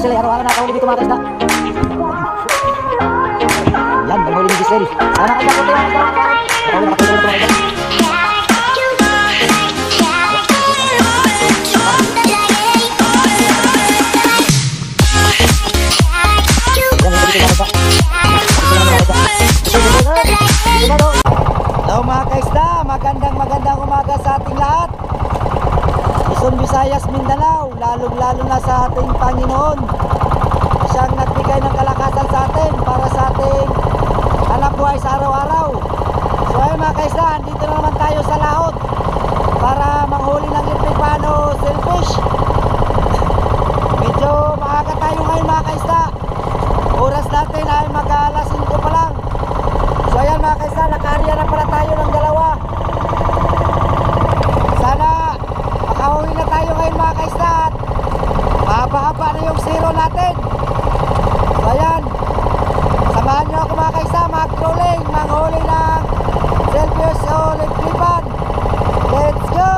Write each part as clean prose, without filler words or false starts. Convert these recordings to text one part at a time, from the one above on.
Giselle, araw-araw nakahuli dito mga kaisda. Yan, nanghuli ni Giselle. Sana kayo po tayo mga kaisda. Nakahuli na mga kaisda. Hello mga kaisda, magandang umaga sa ating lahat. Luzon, Visayas, Mindanao, lalong-lalo na sa ating Panginoon. Siyang nagbigay ng kalakasan sa atin para sa ating hanap buhay sa araw-araw. So ayun mga kaisda, dito na naman tayo sa laot para manghuli ng lipipano shellfish. Medyo maaga tayo ngayon mga kaisda. Oras natin ay mag-alas 5 pa lang. So ayan mga kaisda, nakaariya na pala tayo ng dalawa. Sana makauwi na tayo ngayon mga kaisda at mahaba-haba na yung zero natin. So ayan, samahan nyo ako mga kaisda, mag-trolling, manghuli ng shellfish o liplipan. Let's go!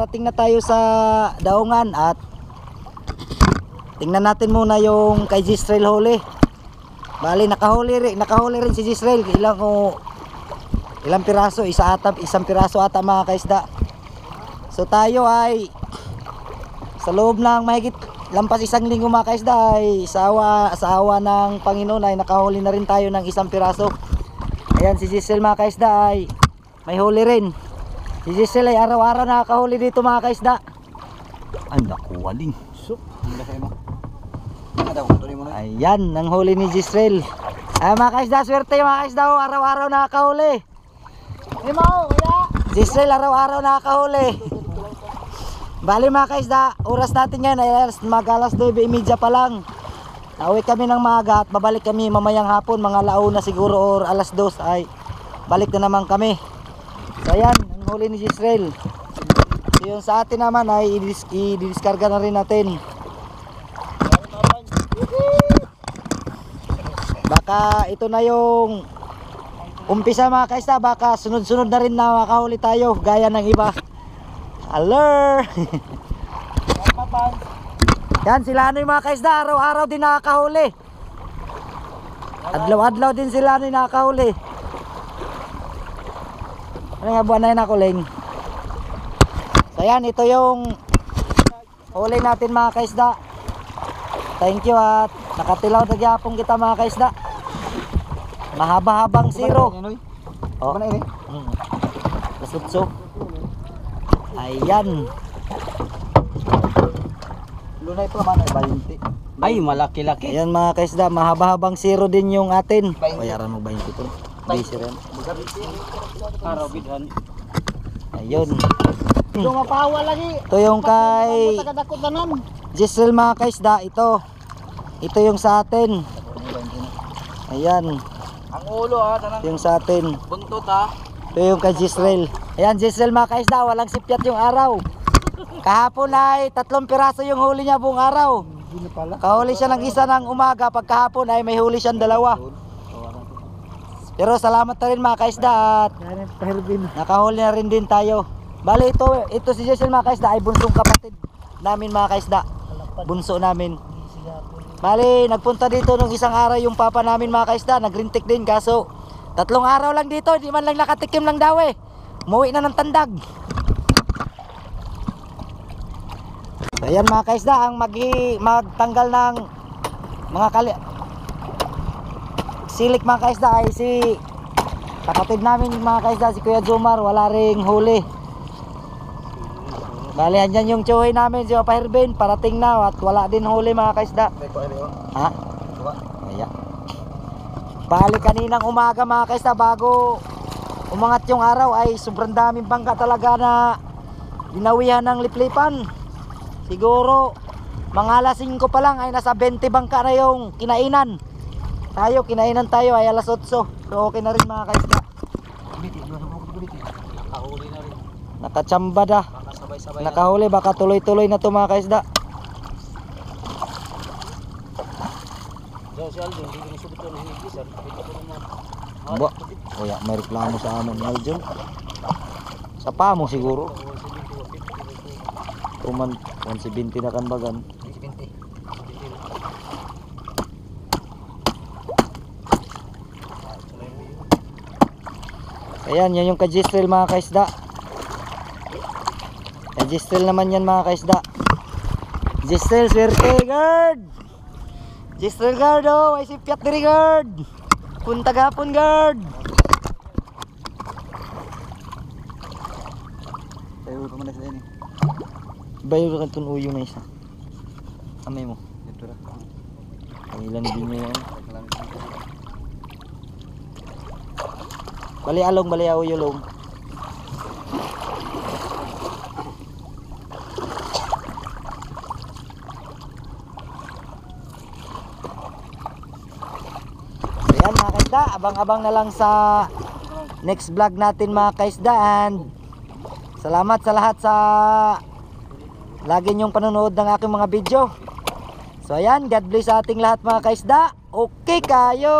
nakarating na tayo sa daungan at tingnan natin muna yung kay Gisrael huli. Bali nakahuli rin si Gisrael. Ilang piraso, isang piraso ata mga kaisda. So tayo ay sa loob ng mahigit lampas isang linggo mga kaisda ay sa awa ng Panginoon ay nakahuli na rin tayo ng isang piraso. Ayan si Giselle mga kaisda ay may huli rin. Si Giselle ay araw-araw nakakahuli dito mga kaisda. Ay naku, waling. Ayan ang huli ni Giselle. Ay mga kaisda, swerte mga kaisda, araw-araw nakakahuli. Giselle araw-araw nakakahuli. Bali mga kaisda, oras natin ngayon ay alas 9:30 pa lang. Nauwi kami ng maaga at babalik kami mamayang hapon, mga launa siguro or alas 2 ay balik na naman kami. So ayan, ang huli ni Gisrael. So yung sa atin naman ay i-discarga na rin natin. Baka ito na yung umpisa mga kaisda, baka sunod-sunod na rin na makahuli tayo gaya ng iba. Alert! Yan sila ano yung mga kaisda, araw-araw din nakakahuli. Adlaw-adlaw din sila ano yung nakakahuli. Ano nga buwan na yun ako, Leng? So yan, ito yung huli natin mga kaisda. Thank you at nakatilaw na gyapon kita mga kaisda. Mahaba-habang zero. Oh. Lasutso. Ayan. Lunay pa man ay 20. Ay, malaki-laki. Ayan mga kaisda, mahaba-habang zero din yung atin. Bayaran mo 20 to. Busy rin. Araw bidhan. Ayun. Lumapawa lagi. Ito yung kay Giselle mga kaisda, ito. Ito yung sa atin. Ayan. Ang ulo ha, Ito yung sa atin. buntot ha. Ito yung kay Gisrael. Ayan Gisrael mga kaisda, walang sipyat yung araw. Kahapon ay 3 piraso yung huli niya buong araw. Kahuli siya ng isa ng umaga, pagkahapon ay may huli siyang 2. Pero salamat na rin mga kaisda at nakahuli na rin din tayo. Bali ito si Gisrael mga kaisda ay bunsong kapatid namin mga kaisda. Bunso namin. Bali nagpunta dito nung isang araw yung papa namin mga kaisda, nagrintik din kaso 3 araw lang dito, di man lang nakatikim lang daw eh. Umuwi na ng tandag. So ayan mga kaisda, ang magtanggal ng mga silik mga kaisda ay si kapatid namin mga kaisda, si Kuya Jomar, wala ring huli. Bali andyan yung tsuhay namin, si Papa Herbin, parating na at wala din huli mga kaisda. Ha? Kaya. Bali kaninang umaga mga kaisda, bago umangat yung araw ay sobrang daming bangka talaga na dinawihan ng liplipan. Siguro mga alas 5 pa lang ay nasa 20 bangka na yung kinainan. Kinainan tayo ay alas 8. So okay na rin mga kaisda. Nakahuli na rin. Nakachamba dah. Nakasabay-sabay. Nakahuli, baka tuloy-tuloy na to mga kaisda. Si Alvin, hindi ko nasubot ko na hindi sir. Ba, kuya, may reklamo sa amin na dyan. Sa pamo siguro. Kuman, 170 na kan bagan. Ayan, yan yung kajistrel mga kaisda. Kajistrel naman yan mga kaisda. Jistrel, swerte, guard! Jistrel guard, oh, ay si Piat diri guard. Punta gapon guard. Tayo ko man sa ini. Bayo ka tun uyo na isa. Amay mo. Ito ra. Ang ilan din niya yan. Bali along, bali uyo long. Ayan mga kaisda, abang-abang na lang sa next vlog natin mga kaisda, and salamat sa lahat sa lagi nyong panonood ng aking mga video. So ayan, God bless sa ating lahat mga kaisda. Okay kayo!